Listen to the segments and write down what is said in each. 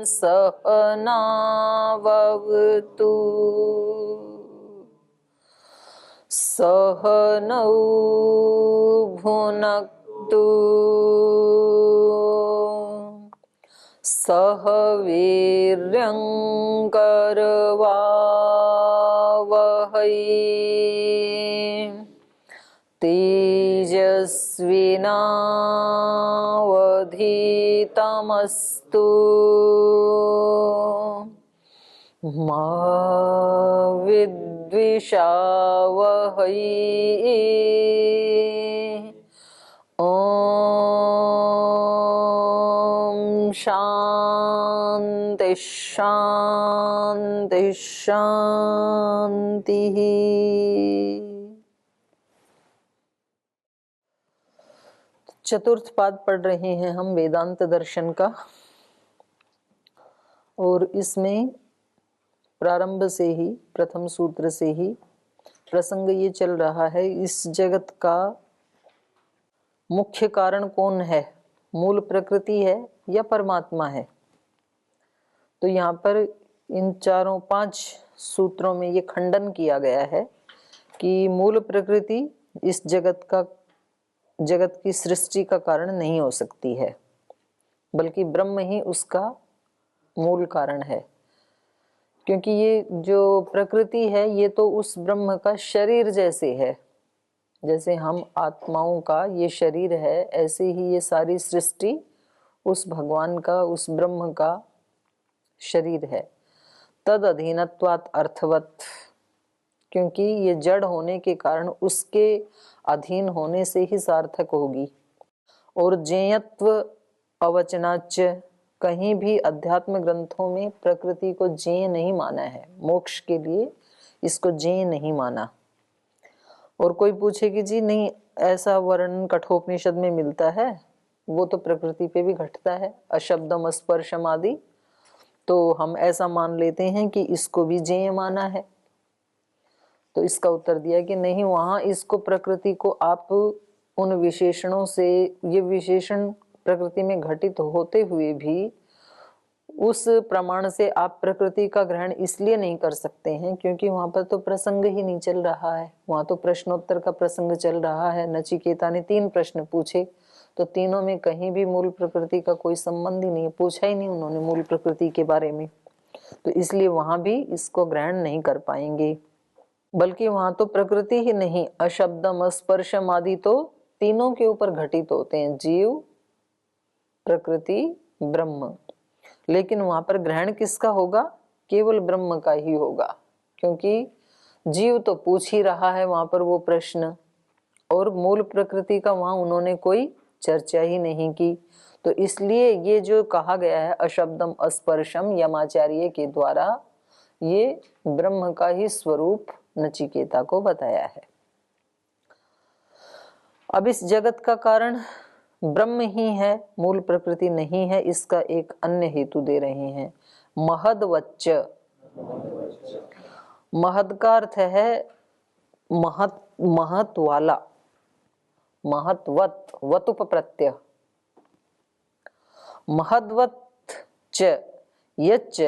सहनावतु सहनौ भुनक्तु सह वीर्यं करवावहै तेजस्विनावधीतमस्तु मा विद्विषावहै। ओम शांति शांति शांति। चतुर्थ पाद पढ़ रहे हैं हम वेदांत दर्शन का, और इसमें प्रारंभ से ही प्रथम सूत्र से ही प्रसंग ये चल रहा है, इस जगत का मुख्य कारण कौन है, मूल प्रकृति है या परमात्मा है। तो यहाँ पर इन चारों पांच सूत्रों में ये खंडन किया गया है कि मूल प्रकृति इस जगत की सृष्टि का कारण नहीं हो सकती है, बल्कि ब्रह्म ही उसका मूल कारण है। क्योंकि ये जो प्रकृति है ये तो उस ब्रह्म का शरीर जैसे है, जैसे हम आत्माओं का ये शरीर है, ऐसे ही ये सारी सृष्टि उस भगवान का, उस ब्रह्म का शरीर है। तद अधीनत्वात् अर्थवत, क्योंकि ये जड़ होने के कारण उसके अधीन होने से ही सार्थक होगी। और जेयत्व अवचनाच, कहीं भी अध्यात्म ग्रंथों में प्रकृति को जेय नहीं माना है, मोक्ष के लिए इसको जेय नहीं माना। और कोई पूछे कि जी नहीं, ऐसा वर्णन कठोपनिषद में मिलता है, वो तो प्रकृति पे भी घटता है, अशब्दम स्पर्शम आदि, तो हम ऐसा मान लेते हैं कि इसको भी जेय माना है। तो इसका उत्तर दिया कि नहीं, वहां इसको प्रकृति को आप उन विशेषणों से, ये विशेषण प्रकृति में घटित होते हुए भी उस प्रमाण से आप प्रकृति का ग्रहण इसलिए नहीं कर सकते हैं क्योंकि वहां पर तो प्रसंग ही नहीं चल रहा है, वहां तो प्रश्नोत्तर का प्रसंग चल रहा है। नचिकेता ने 3 प्रश्न पूछे, तो तीनों में कहीं भी मूल प्रकृति का कोई संबंध ही नहीं, पूछा ही नहीं उन्होंने मूल प्रकृति के बारे में, तो इसलिए वहां भी इसको ग्रहण नहीं कर पाएंगे। बल्कि वहां तो प्रकृति ही नहीं, अशब्दम स्पर्शम आदि तो तीनों के ऊपर घटित होते हैं, जीव, प्रकृति, ब्रह्म। लेकिन वहां पर ग्रहण किसका होगा, केवल ब्रह्म का ही होगा, क्योंकि जीव तो पूछ ही रहा है वहां पर वो प्रश्न, और मूल प्रकृति का वहां उन्होंने कोई चर्चा ही नहीं की। तो इसलिए ये जो कहा गया है अशब्दम अस्पर्शम, यमाचार्य के द्वारा ये ब्रह्म का ही स्वरूप नचिकेता को बताया है। अब इस जगत का कारण ब्रह्म ही है, मूल प्रकृति नहीं है, इसका एक अन्य हेतु दे रहे हैं। महद्वच्च, महद का अर्थ है महत वाला, महत्वत, वतुप प्रत्यय। महद्वत च यच्च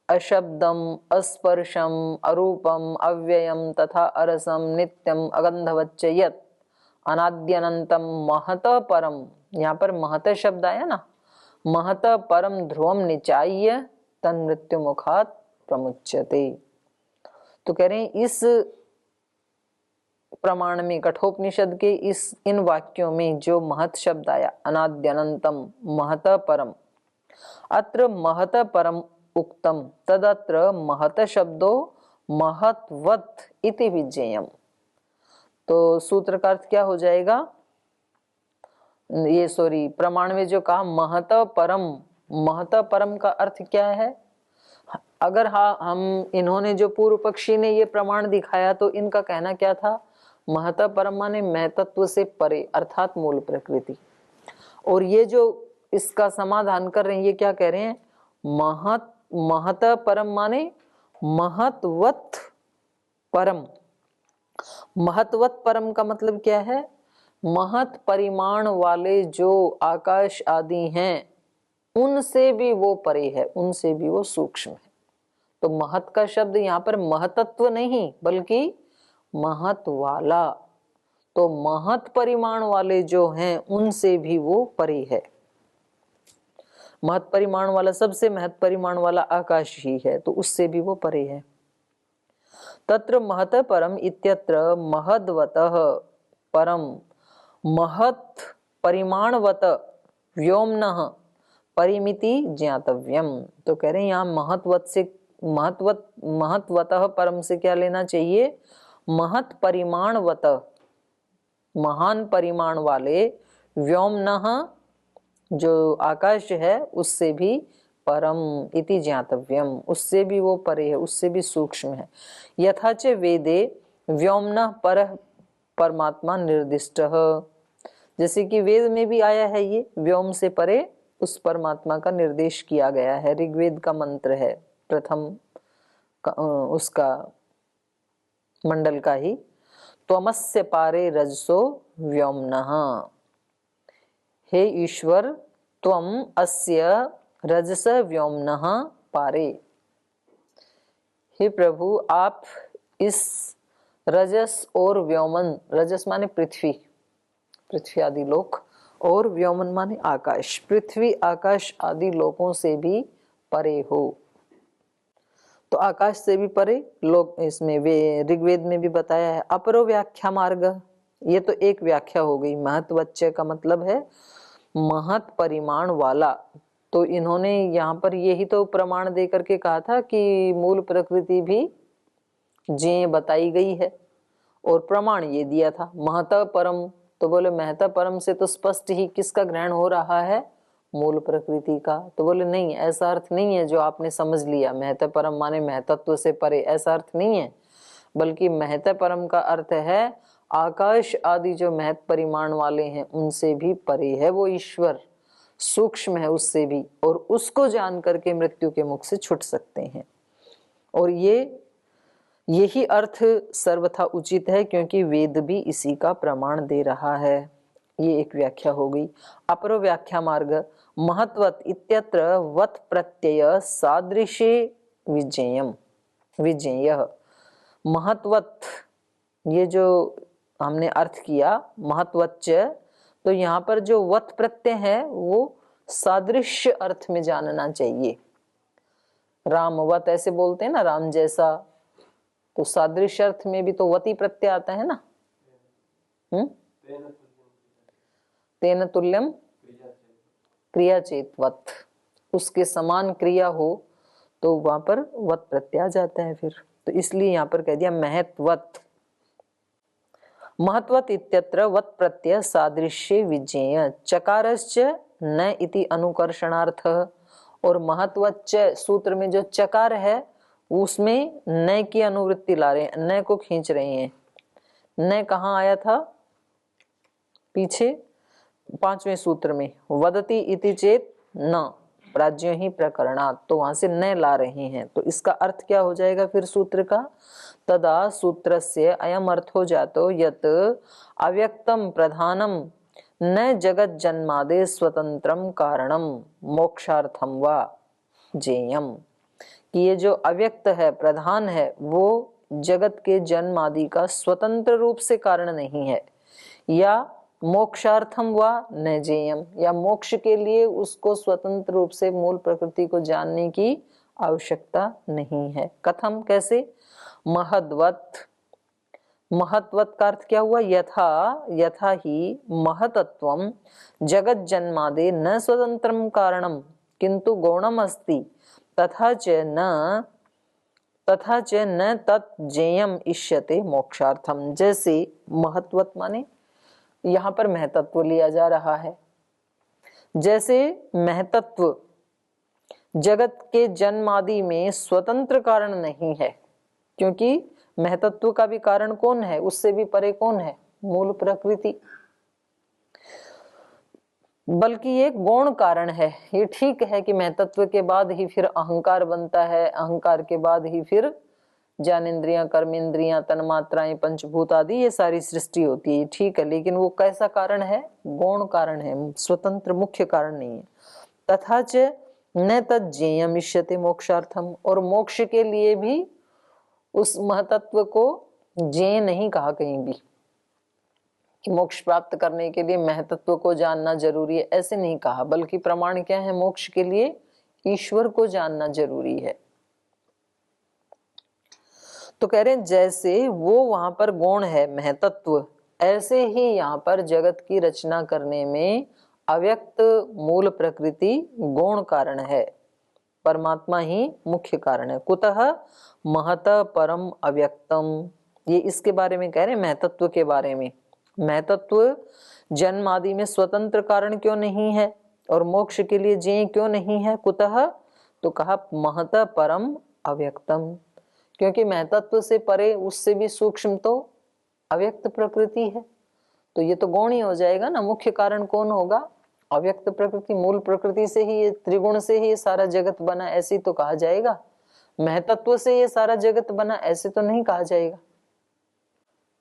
अशब्दम अस्पर्शम अरूपम अव्ययम तथा अरसम नित्यम अगंधवच्च यत् अनाद्यनंतम महत परम, यहाँ पर महत शब्द आया ना, महत परम ध्रुवम निचाय्य तन मृत्यु मुखात प्रमुच्यते। तो कह रहे हैं इस प्रमाण में, कठोपनिषद के इन वाक्यों में जो महत शब्द आया, अनाद्यनंतम महत परम, अत्र महत परम उक्तम तदत्र महत शब्दो महत्वत इति विज्ञेयम्। तो सूत्र का अर्थ क्या हो जाएगा, ये प्रमाण में जो कहा महत परम, महत परम का अर्थ क्या है। अगर हम इन्होंने जो पूर्व पक्षी ने ये प्रमाण दिखाया तो इनका कहना क्या था, महत परम माने महतत्व से परे अर्थात मूल प्रकृति। और ये जो इसका समाधान कर रहे हैं ये क्या कह रहे हैं, महत परम माने महत्वत परम। महत्वत परम का मतलब क्या है, महत परिमाण वाले जो आकाश आदि हैं उनसे भी वो परे है, उनसे भी वो सूक्ष्म है। तो महत का शब्द यहाँ पर महतत्व नहीं बल्कि महत वाला, तो महत परिमाण वाले जो हैं उनसे भी वो परे है। महत परिमाण वाला, सबसे महत परिमाण वाला आकाश ही है, तो उससे भी वो परे है। तत्र महत परम इत्यत्र महद्वतः परम महत परिमाणवत व्योमनः परिमिति ज्ञातव्यम। तो कह रहे हैं यहाँ महत्वत से महत्वतः परम से क्या लेना चाहिए? महत परिमाणवत, महान परिमाण वाले, व्योमनः जो आकाश है उससे भी परम इति ज्ञातव्यम, उससे भी वो परे है, उससे भी सूक्ष्म है। यथाच वेदे व्योमनः परः परमात्मा निर्दिष्ट, जैसे कि वेद में भी आया है ये व्योम से परे उस परमात्मा का निर्देश किया गया है। ऋग्वेद का मंत्र है प्रथम उसका मंडल का ही, त्वमस्य पारे रजसो व्योमनः, हे ईश्वर त्वम अस्य रजस व्योमनः पारे, हे प्रभु आप इस रजस और व्योमन, रजस माने पृथ्वी, पृथ्वी आदि लोक, और व्योमन माने आकाश, पृथ्वी आकाश आदि लोकों से भी परे हो। तो आकाश से भी परे लोक, इसमें वे ऋग्वेद में भी बताया है। अपरो व्याख्या मार्ग, ये तो एक व्याख्या हो गई। महत्वच्च का मतलब है महत परिमाण वाला। तो इन्होंने यहाँ पर यही तो प्रमाण दे करके कहा था कि मूल प्रकृति भी जे बताई गई है, और प्रमाण ये दिया था महत परम। तो बोले महत परम से तो स्पष्ट ही किसका ग्रहण हो रहा है? मूल प्रकृति का। तो बोले नहीं, ऐसा अर्थ नहीं है जो आपने समझ लिया, महत परम माने महतत्व से परे, ऐसा अर्थ नहीं है। बल्कि महत परम का अर्थ है आकाश आदि जो महत परिमाण वाले हैं उनसे भी परे है वो ईश्वर, सूक्ष्म है उससे भी, और उसको जान करके मृत्यु के मुख से छूट सकते हैं। और यही अर्थ सर्वथा उचित है, क्योंकि वेद भी इसी का प्रमाण दे रहा है। ये एक व्याख्या हो गई। अपरो व्याख्या मार्ग, महत्वत इत्यत्र वत प्रत्यय सादृशे विजेयम, विजेय महत्वत, ये जो हमने अर्थ किया महत्वच्च, तो यहाँ पर जो वत प्रत्यय है वो सादृश्य अर्थ में जानना चाहिए। रामवत ऐसे बोलते हैं ना, राम जैसा, तो सादृश्य अर्थ में भी तो वती प्रत्यय आता है ना। तेन तुल्यम क्रिया चेत वत, उसके समान क्रिया हो तो वहां पर वत प्रत्यय आ जाता है फिर। तो इसलिए यहाँ पर कह दिया महत्वत। महत्वत इत्यत्र वत प्रत्यय सादृश्य विजेय, चकारश्च न इति अनुकर्षणार्थ। और महत्वच्च सूत्र में जो चकार है उसमें न की अनुवृत्ति ला रहे हैं, न को खींच रहे हैं। न कहाँ आया था? पीछे 5वें सूत्र में, वदति इति चेत न प्राज्ञो ही प्रकरणात्, तो वहां से न ला रहे हैं। तो इसका अर्थ क्या हो जाएगा फिर सूत्र का? तदा सूत्रस्य अयम अर्थो जातो यत् अव्यक्तम प्रधानम न जगत जन्मादे स्वतंत्रम कारणम मोक्षार्थम वा जेयम, कि ये जो अव्यक्त है, प्रधान है, वो जगत के जन्म आदि का स्वतंत्र रूप से कारण नहीं है, या मोक्षार्थम वा न जेयम, या मोक्ष के लिए उसको स्वतंत्र रूप से मूल प्रकृति को जानने की आवश्यकता नहीं है। कथम, कैसे? महद्वत, महत्वत का अर्थ क्या हुआ? यथा ही महतत्वम जगत जन्मादे न स्वतंत्रम कारणम किंतु गौणम अस्ति तथा च न तत् जेयम इष्यते मोक्षार्थम। जैसे महत्वत माने यहाँ पर महतत्व लिया जा रहा है। जैसे महतत्व जगत के जन्म आदि में स्वतंत्र कारण नहीं है, क्योंकि महतत्व का भी कारण कौन है? उससे भी परे कौन है? मूल प्रकृति। बल्कि ये गौण कारण है। ये ठीक है कि महतत्व के बाद ही फिर अहंकार बनता है, अहंकार के बाद ही फिर ज्ञानेन्द्रियां, कर्मेंद्रियां, तन्मात्राएं, पंचभूत आदि ये सारी सृष्टि होती है, ठीक है। लेकिन वो कैसा कारण है? गौण कारण है, स्वतंत्र मुख्य कारण नहीं है। तथा च न तज्जेयम इष्यते मोक्षार्थम, और मोक्ष के लिए भी उस महतत्व को जेय नहीं कहा कहीं भी कि मोक्ष प्राप्त करने के लिए महतत्व को जानना जरूरी है, ऐसे नहीं कहा, बल्कि प्रमाण क्या है, मोक्ष के लिए ईश्वर को जानना जरूरी है। तो कह रहे हैं जैसे वो वहां पर गौण है महतत्व, ऐसे ही यहाँ पर जगत की रचना करने में अव्यक्त मूल प्रकृति गौण कारण है, परमात्मा ही मुख्य कारण है। कुतः महत परम अव्यक्तम, ये इसके बारे में कह रहे हैं, महतत्व के बारे में। महतत्व जन्म आदि में स्वतंत्र कारण क्यों नहीं है और मोक्ष के लिए जेय क्यों नहीं है? कुतः, तो कहा महत परम अव्यक्तम, क्योंकि महतत्व से परे, उससे भी सूक्ष्म तो अव्यक्त प्रकृति है। तो ये तो गौण ही हो जाएगा ना, मुख्य कारण कौन होगा? अव्यक्त प्रकृति। मूल प्रकृति से ही, ये त्रिगुण से ही ये सारा जगत बना, ऐसे तो कहा जाएगा। महतत्व से ये सारा जगत बना, ऐसे तो नहीं कहा जाएगा।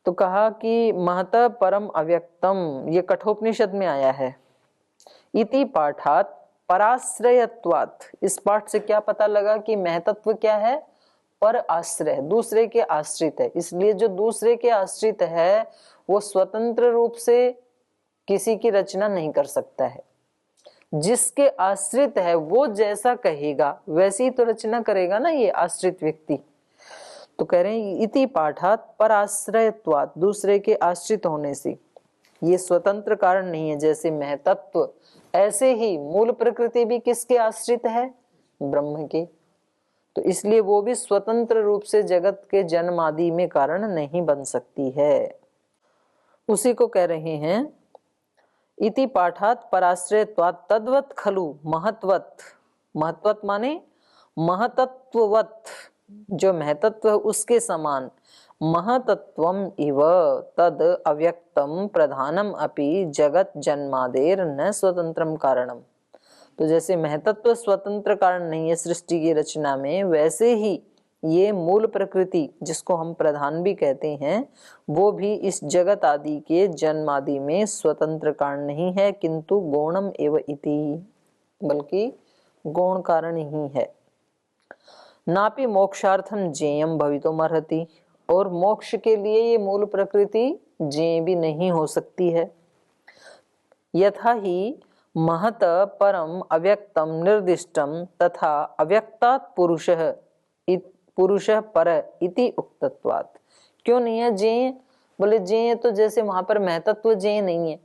तो कहा कि महत परम अव्यक्तम, ये कठोपनिषद में आया है। इति पाठात पराश्रयत्वात्, इस पाठ से क्या पता लगा कि महतत्व क्या है? पर आश्रय, दूसरे के आश्रित है। इसलिए जो दूसरे के आश्रित है वो स्वतंत्र रूप से किसी की रचना नहीं कर सकता है। जिसके आश्रित है वो जैसा कहेगा वैसी ही तो रचना करेगा ना ये आश्रित व्यक्ति। तो कह रहे हैं इति पाठात पराश्रयत्वात्, दूसरे के आश्रित होने से, ये स्वतंत्र कारण नहीं है। जैसे महतत्व, ऐसे ही मूल प्रकृति भी किसके आश्रित है? ब्रह्म के। तो इसलिए वो भी स्वतंत्र रूप से जगत के जन्म आदि में कारण नहीं बन सकती है। उसी को कह रहे हैं इति पाठात पराश्रयत्वात् तद्वत् खलु महत्वत्, महत्वत् माने महतत्ववत्, जो महतत्व है उसके समान, महतत्वम इव तद अव्यक्तम प्रधानम अपि जगत जन्मादेर न स्वतंत्रम कारणम। तो जैसे महतत्व स्वतंत्र कारण नहीं है सृष्टि की रचना में, वैसे ही ये मूल प्रकृति, जिसको हम प्रधान भी कहते हैं, वो भी इस जगत आदि के जन्म आदि में स्वतंत्र कारण नहीं है, किंतु गौणम एव इति, बल्कि गौण कारण ही है। नापि मोक्षार्थम जेयम भवितुमर्हति, और मोक्ष के लिए ये मूल प्रकृति जेय भी नहीं हो सकती है। यथा ही महत परम अव्यक्तम निर्दिष्टम तथा अव्यक्तात् पुरुषः पर इति उक्तत्वात्। क्यों नहीं है जेय? बोले जेय तो जैसे वहां पर महतत्व जेय नहीं है,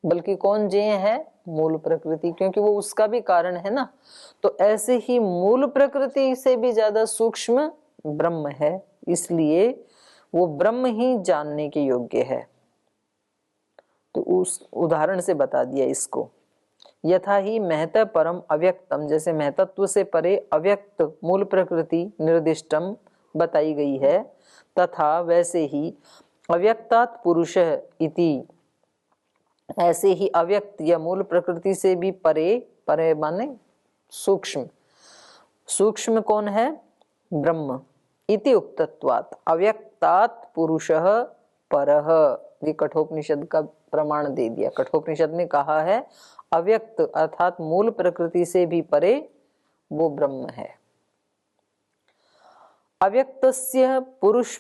बल्कि कौन जेय है? मूल प्रकृति, क्योंकि वो उसका भी कारण है ना। तो ऐसे ही मूल प्रकृति से भी ज्यादा सूक्ष्म ब्रह्म है, इसलिए वो ब्रह्म ही जानने के योग्य है। तो उस उदाहरण से बता दिया इसको। यथा ही महत परम अव्यक्तम, जैसे महतत्व से परे अव्यक्त मूल प्रकृति निर्दिष्टम बताई गई है, तथा वैसे ही अव्यक्तात् पुरुषः इति, ऐसे ही अव्यक्त या मूल प्रकृति से भी परे, परे माने सूक्ष्म, सूक्ष्म कौन है? ब्रह्म। इति उक्तत्वात् अव्यक्तात् पुरुषः परः, ये कठोपनिषद का प्रमाण दे दिया। कठोपनिषद ने कहा है अव्यक्त अर्थात मूल प्रकृति से भी परे वो ब्रह्म है। अव्यक्तस्य पुरुष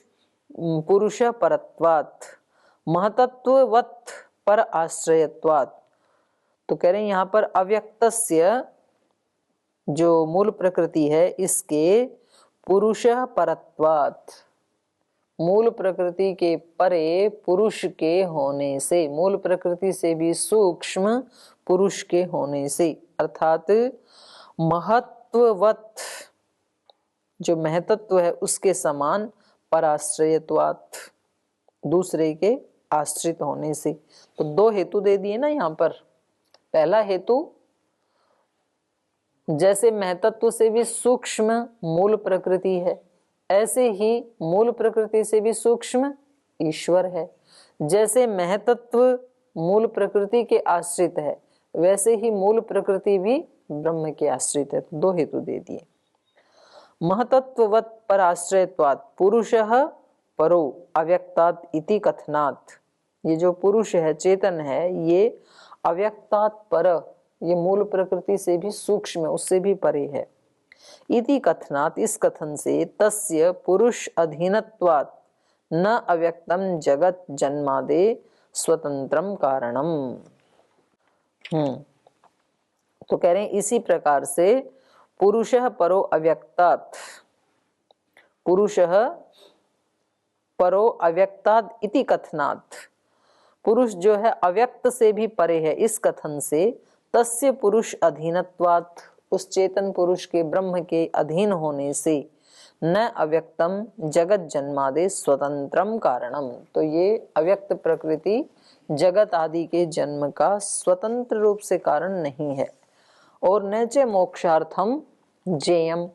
परत्वात् महतत्ववत् पर आश्रयत्वात्। तो कह रहे हैं यहाँ पर अव्यक्तस्य जो मूल प्रकृति है इसके पुरुष परत्वात्, मूल प्रकृति के परे पुरुष के होने से, मूल प्रकृति से भी सूक्ष्म पुरुष के होने से, अर्थात महत्ववत्, जो महतत्व है उसके समान, पराश्रयत्वात्, दूसरे के आश्रित होने से। तो दो हेतु दे दिए ना यहाँ पर। पहला हेतु, जैसे महतत्व से भी सूक्ष्म मूल प्रकृति है, ऐसे ही मूल प्रकृति से भी सूक्ष्म ईश्वर है। जैसे महतत्व मूल प्रकृति के आश्रित है, वैसे ही मूल प्रकृति भी ब्रह्म के आश्रित है। तो दो हेतु दे दिए। महतत्ववत् पर आश्रयत्वात् पुरुषः परो अव्यक्तात् इति कथनात्, ये जो पुरुष है, चेतन है, ये अव्यक्तात् पर ये मूल प्रकृति से भी सूक्ष्म, उससे भी परे है। इति कथनात्, इस कथन से, तस्य पुरुष अधीनत्वात् न अव्यक्तम जगत जन्मादे स्वतंत्रम कारणम। तो कह रहे हैं इसी प्रकार से पुरुषः परो अव्यक्तात्, पुरुषः परो अव्यक्तात् इति कथनात्, पुरुष जो है अव्यक्त से भी परे है, इस कथन से, तस्य पुरुष अधीनत्वात्, उस चेतन पुरुष के, ब्रह्म के अधीन होने से, न अव्यक्तम जगत जन्मादे स्वतंत्रम कारणम, तो ये अव्यक्त प्रकृति जगत आदि के जन्म का स्वतंत्र रूप से कारण नहीं है। और न च मोक्षार्थम जेयम,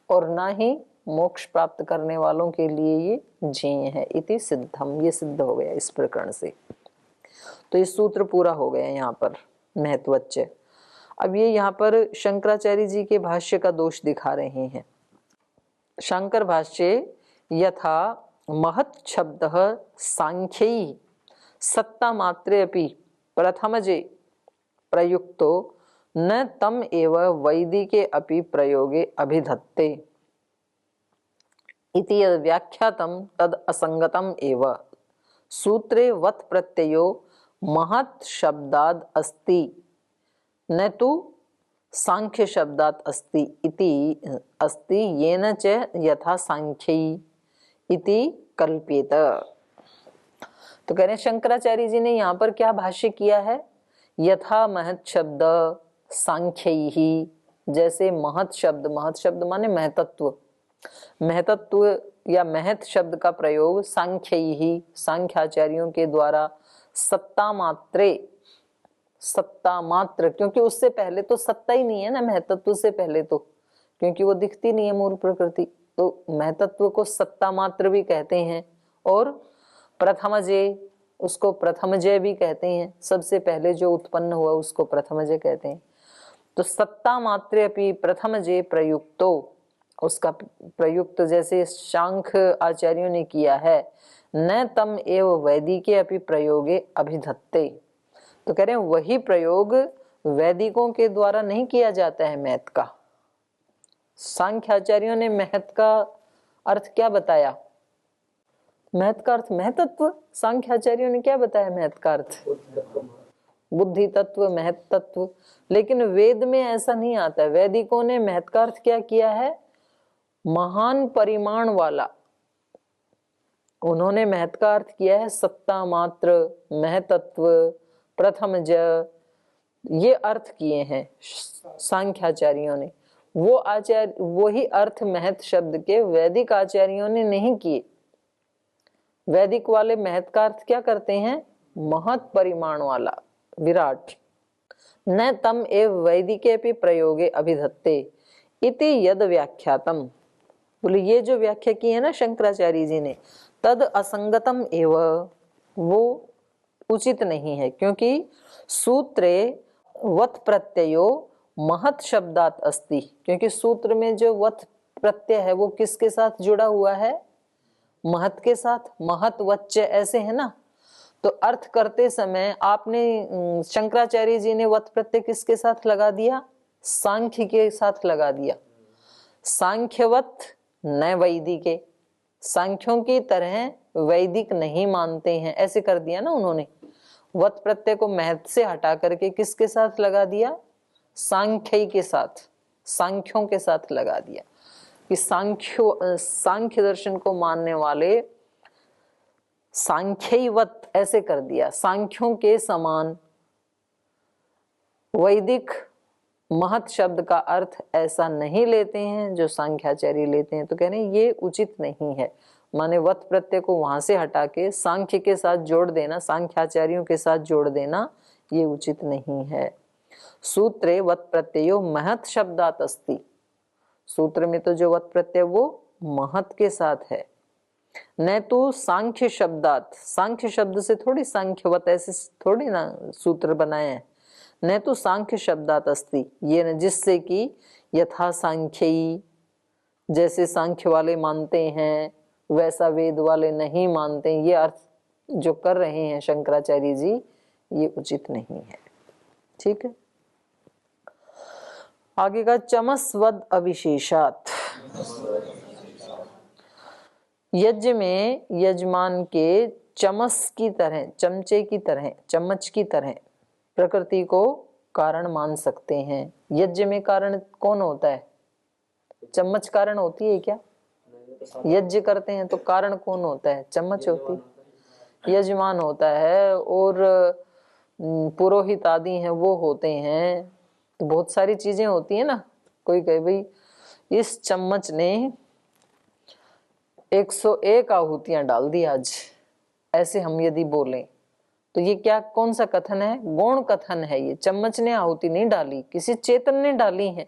और ना ही मोक्ष प्राप्त करने वालों के लिए ये जेय है। इति सिद्धम, ये सिद्ध हो गया इस प्रकरण से। तो ये सूत्र पूरा हो गया यहाँ पर महत्वच्च। अब ये यहाँ पर शंकराचार्य जी के भाष्य का दोष दिखा रहे हैं। शंकर भाष्य, यथा महत् शब्दः सांख्यै सत्ता मात्रे अपि प्रथमजे प्रयुक्तो न तम एव वैदिके अपि प्रयोगे अभिधत्ते इति यद् व्याख्यातम तद असंगतम एव। सूत्रे वत् प्रत्ययो महत् शब्दाद् अस्ति न तु सांख्य शब्दात् अस्ति इति अस्ति येन च यथा सांख्यै इति कल्प्येत। तो कह रहे हैं शंकराचार्य जी ने यहाँ पर क्या भाष्य किया है, यथा महत् शब्द सांख्यै, जैसे महत् शब्द माने महतत्व, महतत्व या महत् शब्द का प्रयोग सांख्यै, सांख्याचार्यों के द्वारा सत्ता मात्र, क्योंकि उससे पहले तो सत्ता ही नहीं है ना, महतत्व से पहले तो, क्योंकि वो दिखती नहीं है मूल प्रकृति, तो महतत्व को सत्ता मात्र भी कहते हैं। और प्रथमजय, उसको प्रथमजय भी कहते हैं, सबसे पहले जो उत्पन्न हुआ उसको प्रथमजय कहते हैं। तो सत्ता मात्रे अपि प्रथमजय प्रयुक्तो, उसका प्रयुक्त जैसे शांख आचार्यों ने किया है, न तम एव वैदिके अपि प्रयोगे अभिधत्ते, तो कह रहे हैं वही प्रयोग वैदिकों के द्वारा नहीं किया जाता है महत् का। सांख्याचार्यों ने महत् का अर्थ क्या बताया, महत् का अर्थ महतत्व, सांख्याचार्यों ने क्या बताया महत् का अर्थ, बुद्धि तत्व, महत् तत्व। लेकिन वेद में ऐसा नहीं आता है, वैदिकों ने महत् का अर्थ क्या किया है, महान परिमाण वाला, उन्होंने महत् का अर्थ किया है सत्ता मात्र, महतत्व, प्रथमज, ये अर्थ किए हैं सांख्याचार्यों ने। वो आचार्य, वही अर्थ महत् शब्द के वैदिक आचार्यों ने नहीं किए। वैदिक वाले महत् का अर्थ क्या करते हैं, महत् परिमाण वाला, विराट। न तम एव वैदिके भी प्रयोगे अभिधत्ते इति यद व्याख्यातम, बोले ये जो व्याख्या की है ना शंकराचार्य जी ने, तद असंगतम एव, वो उचित नहीं है, क्योंकि सूत्रे वत् प्रत्ययो महत् शब्दात् अस्ति, क्योंकि सूत्र में जो वत् प्रत्यय है वो किसके साथ जुड़ा हुआ है, महत् के साथ, महत् वच्च ऐसे है ना। तो अर्थ करते समय आपने, शंकराचार्य जी ने वत् प्रत्यय किसके साथ लगा दिया, सांख्य के साथ लगा दिया। सांख्यवत् न वैदिके, सांख्यों की तरह वैदिक नहीं मानते हैं, ऐसे कर दिया ना उन्होंने। वत् प्रत्यय को महत् से हटा करके किसके साथ लगा दिया, सांख्य के साथ, सांख्यों के साथ लगा दिया कि सांख्य दर्शन को मानने वाले सांख्यवत् ऐसे कर दिया, सांख्यों के समान। वैदिक महत् शब्द का अर्थ ऐसा नहीं लेते हैं जो सांख्याचार्य लेते हैं। तो कह रहे हैं ये उचित नहीं है, माने वत् प्रत्यय को वहां से हटा के सांख्य के साथ जोड़ देना, सांख्याचार्यों के साथ जोड़ देना, ये उचित नहीं है। सूत्रे वत् प्रत्ययो महत् शब्दात् अस्ति, सूत्र में तो जो वत् प्रत्यय वो महत् के साथ है। न तो सांख्य शब्दात्, सांख्य शब्द से थोड़ी सांख्यवत ऐसे थोड़ी ना सूत्र बनाए हैं। न तो सांख्य शब्दात् अस्ति, ये न जिससे कि यथा सांख्यी, जैसे सांख्य वाले मानते हैं वैसा वेद वाले नहीं मानते, ये अर्थ जो कर रहे हैं शंकराचार्य जी, ये उचित नहीं है। ठीक है। आगे का चमस्वद अविशेषात। यज्ञ में यजमान के चमस की तरह, चमचे की तरह, चम्मच की तरह प्रकृति को कारण मान सकते हैं। यज्ञ में कारण कौन होता है? चम्मच कारण होती है क्या? यज्ञ करते हैं तो कारण कौन होता है? चम्मच होती है, यजमान होता है, और पुरोहित आदि हैं वो होते हैं। तो बहुत सारी चीजें होती है ना। कोई कहे भाई इस चम्मच ने 101 आहुतियां डाल दी आज, ऐसे हम यदि बोलें तो ये क्या, कौन सा कथन है? गौण कथन है। ये चम्मच ने आहुति नहीं डाली, किसी चेतन ने डाली है।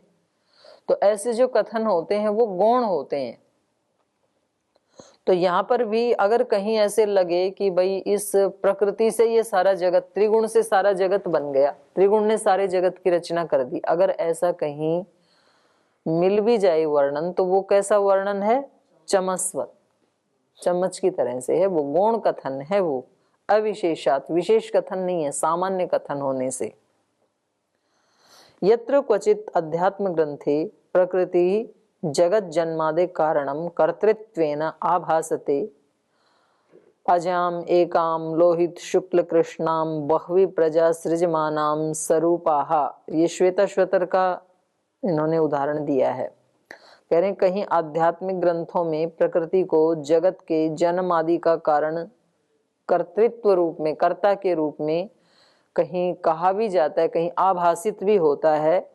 तो ऐसे जो कथन होते हैं वो गौण होते हैं। तो यहाँ पर भी अगर कहीं ऐसे लगे कि भाई इस प्रकृति से ये सारा जगत, त्रिगुण से सारा जगत बन गया, त्रिगुण ने सारे जगत की रचना कर दी, अगर ऐसा कहीं मिल भी जाए वर्णन, तो वो कैसा वर्णन है? चमस्वत, चम्मच की तरह से है, वो गौण कथन है, वो अविशेषात, विशेष कथन नहीं है, सामान्य कथन होने से। यत्र क्वचित अध्यात्म ग्रंथे प्रकृति जगत जन्मादे कारणम कर्तृत्वेन आभासते अजाम एकाम लोहित शुक्ल कृष्णाम बह्वी प्रजा सृजमानाम स्वरूपाः। ये श्वेताश्वतर का इन्होंने उदाहरण दिया है। कह रहे कहीं आध्यात्मिक ग्रंथों में प्रकृति को जगत के जन्म आदि का कारण कर्तृत्व रूप में, कर्ता के रूप में कहीं कहा भी जाता है, कहीं आभासित भी होता है।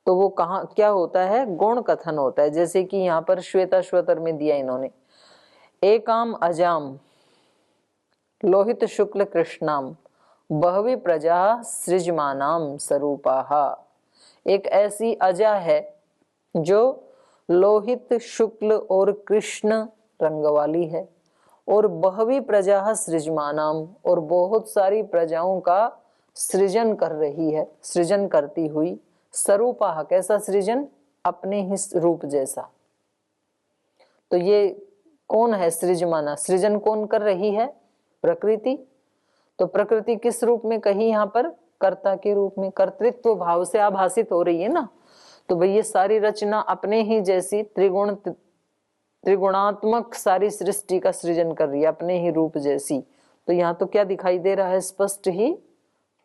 तो वो कहाँ क्या होता है? गौण कथन होता है। जैसे कि यहाँ पर श्वेताश्वतर में दिया इन्होंने, एकाम अजाम लोहित शुक्ल कृष्णाम बहवी प्रजा सृजमानाम स्वरूपाः। एक ऐसी अजा है जो लोहित शुक्ल और कृष्ण रंग वाली है, और बहवी प्रजा सृजमानाम, और बहुत सारी प्रजाओं का सृजन कर रही है, सृजन करती हुई। स्वरूपाः, कैसा सृजन? अपने ही रूप जैसा। तो ये कौन है सृजमाना? सृजन कौन कर रही है? प्रकृति। तो प्रकृति किस रूप में कही? यहाँ पर कर्ता के रूप में, कर्तृत्व भाव से आभासित हो रही है ना। तो भाई ये सारी रचना अपने ही जैसी त्रिगुणात्मक सारी सृष्टि का सृजन कर रही है, अपने ही रूप जैसी। तो यहाँ तो क्या दिखाई दे रहा है? स्पष्ट ही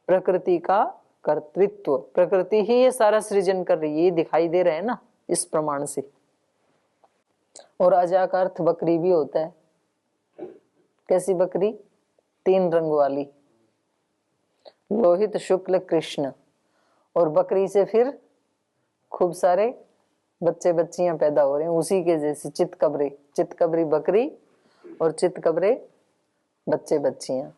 प्रकृति का कर्तृत्व, प्रकृति ही ये सारा सृजन कर रही है, ये दिखाई दे रहा है ना इस प्रमाण से। और अजा का अर्थ बकरी भी होता है। कैसी बकरी? 3 रंग वाली, लोहित शुक्ल कृष्ण। और बकरी से फिर खूब सारे बच्चे बच्चियां पैदा हो रहे हैं उसी के जैसे, चितकबरे, चितकबरी बकरी और चितकबरे बच्चे बच्चियां।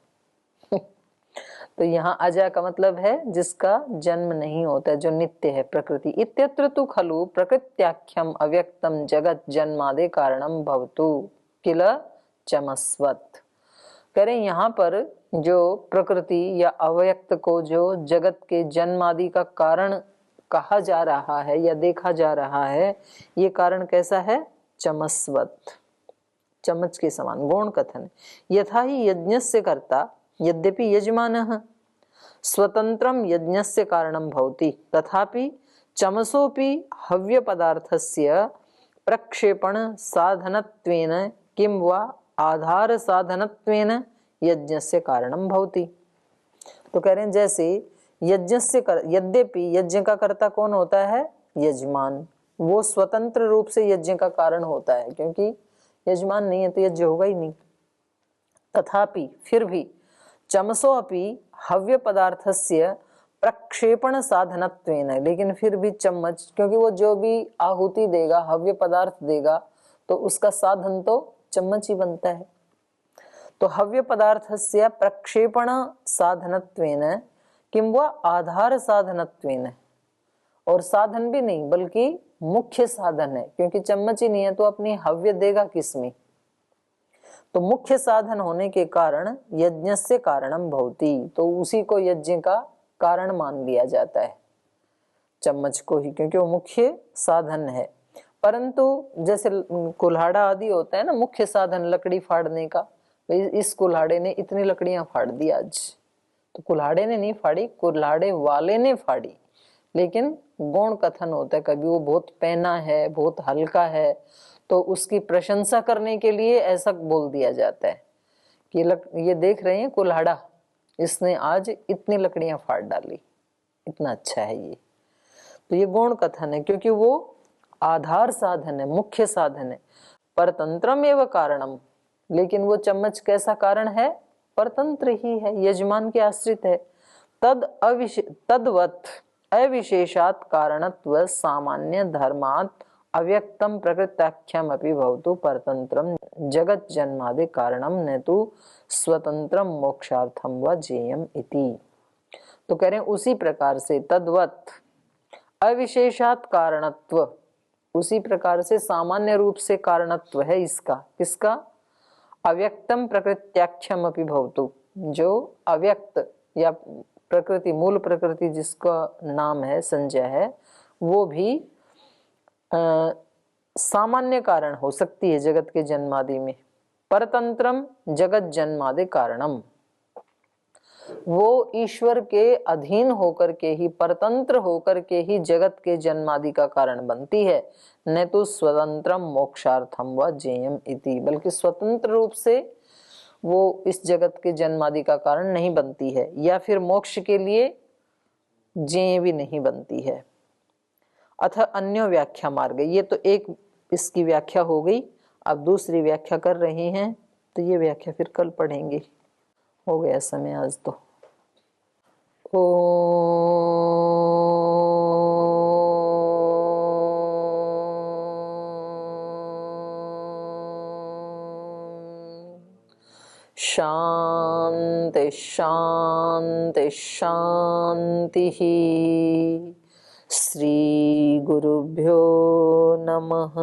तो यहाँ अजा का मतलब है जिसका जन्म नहीं होता, जो नित्य है, प्रकृति। इत्यत्र तु खलु प्रकृत्याख्यम अव्यक्तम जगत जन्मादे कारणम भवतु किल चमस्वत। कह रहे यहाँ पर जो प्रकृति या अव्यक्त को जो जगत के जन्म आदि का कारण कहा जा रहा है या देखा जा रहा है, ये कारण कैसा है? चमस्वत, चम्मच के समान, गौण कथन। यथा ही यज्ञस्य कर्ता यद्यपि यजमानः स्वतंत्रम यज्ञस्य कारणं भवति, तथापि चमसोपि हव्य पदार्थस्य प्रक्षेपण साधनत्वेन किं वा आधार साधनत्वेन यज्ञस्य कारणं भवति। तो कह रहे हैं जैसे यद्यपि यज्ञ का कर्ता कौन होता है? यजमान। वो स्वतंत्र रूप से यज्ञ का कारण होता है, क्योंकि यजमान नहीं है तो यज्ञ होगा ही नहीं। तथापि, फिर भी, चमसो अपि हव्य पदार्थस्य प्रक्षेपण साधनत्वेन, लेकिन फिर भी चम्मच, क्योंकि वो जो भी आहुति देगा, हव्य पदार्थ देगा, तो उसका साधन तो चम्मच ही बनता है। तो हव्य पदार्थस्य प्रक्षेपण साधनत्वेन किं वा आधार साधनत्वेन, और साधन भी नहीं बल्कि मुख्य साधन है, क्योंकि चम्मच ही नहीं है तो अपनी हव्य देगा किसमें? तो मुख्य साधन होने के कारण यज्ञस्य कारणम भवति, तो उसी को यज्ञ का कारण मान लिया जाता है, चम्मच को ही, क्योंकि वो मुख्य साधन है। परंतु जैसे कुल्हाड़ा आदि होता है ना, मुख्य साधन लकड़ी फाड़ने का, इस कुल्हाड़े ने इतनी लकड़ियां फाड़ दी आज, तो कुल्हाड़े ने नहीं फाड़ी, कुल्हाड़े वाले ने फाड़ी, लेकिन गौण कथन होता है, कभी वो बहुत पैना है, बहुत हल्का है, तो उसकी प्रशंसा करने के लिए ऐसा बोल दिया जाता है कि ये देख रहे हैं कुल्हाड़ा, इसने आज इतनी लकड़ियां फाड़ डाली, इतना अच्छा है ये। तो ये गौण कथन है, क्योंकि वो आधार साधन है, मुख्य साधन है। परतंत्रम एवं कारणम, लेकिन वो चम्मच कैसा कारण है? परतंत्र ही है, यजमान के आश्रित है। तद्वत अविशेषात कारणत्व सामान्य धर्मात् अव्यक्तम प्रकृत्याख्यम अपि भवतु परतंत्रम जगत जन्मादि कारणम न तो स्वतंत्रम मोक्षार्थम व जेयम इति। तो कह रहे हैं उसी प्रकार से तद्वत अविशेषात कारणत्व, उसी प्रकार से सामान्य रूप से कारणत्व है इसका, किसका? अव्यक्तम प्रकृत्याख्यम अपि भवतु, जो अव्यक्त या प्रकृति, मूल प्रकृति जिसका नाम है, संज्ञा है, वो भी सामान्य कारण हो सकती है जगत के जन्मादि में। परतंत्रम जगत जन्मादि कारणम, वो ईश्वर के अधीन होकर के ही, परतंत्र होकर के ही जगत के जन्मादि का कारण बनती है। न तो स्वतंत्रम मोक्षार्थम व जेयम इति, बल्कि स्वतंत्र रूप से वो इस जगत के जन्मादि का कारण नहीं बनती है, या फिर मोक्ष के लिए जेय भी नहीं बनती है। अथ अन्य व्याख्या मार्ग, ये तो एक इसकी व्याख्या हो गई। अब दूसरी व्याख्या कर रहे हैं, तो ये व्याख्या फिर कल पढ़ेंगे। हो गया समय आज तो। शांति शांति शांति। श्री गुरुभ्यो नमः।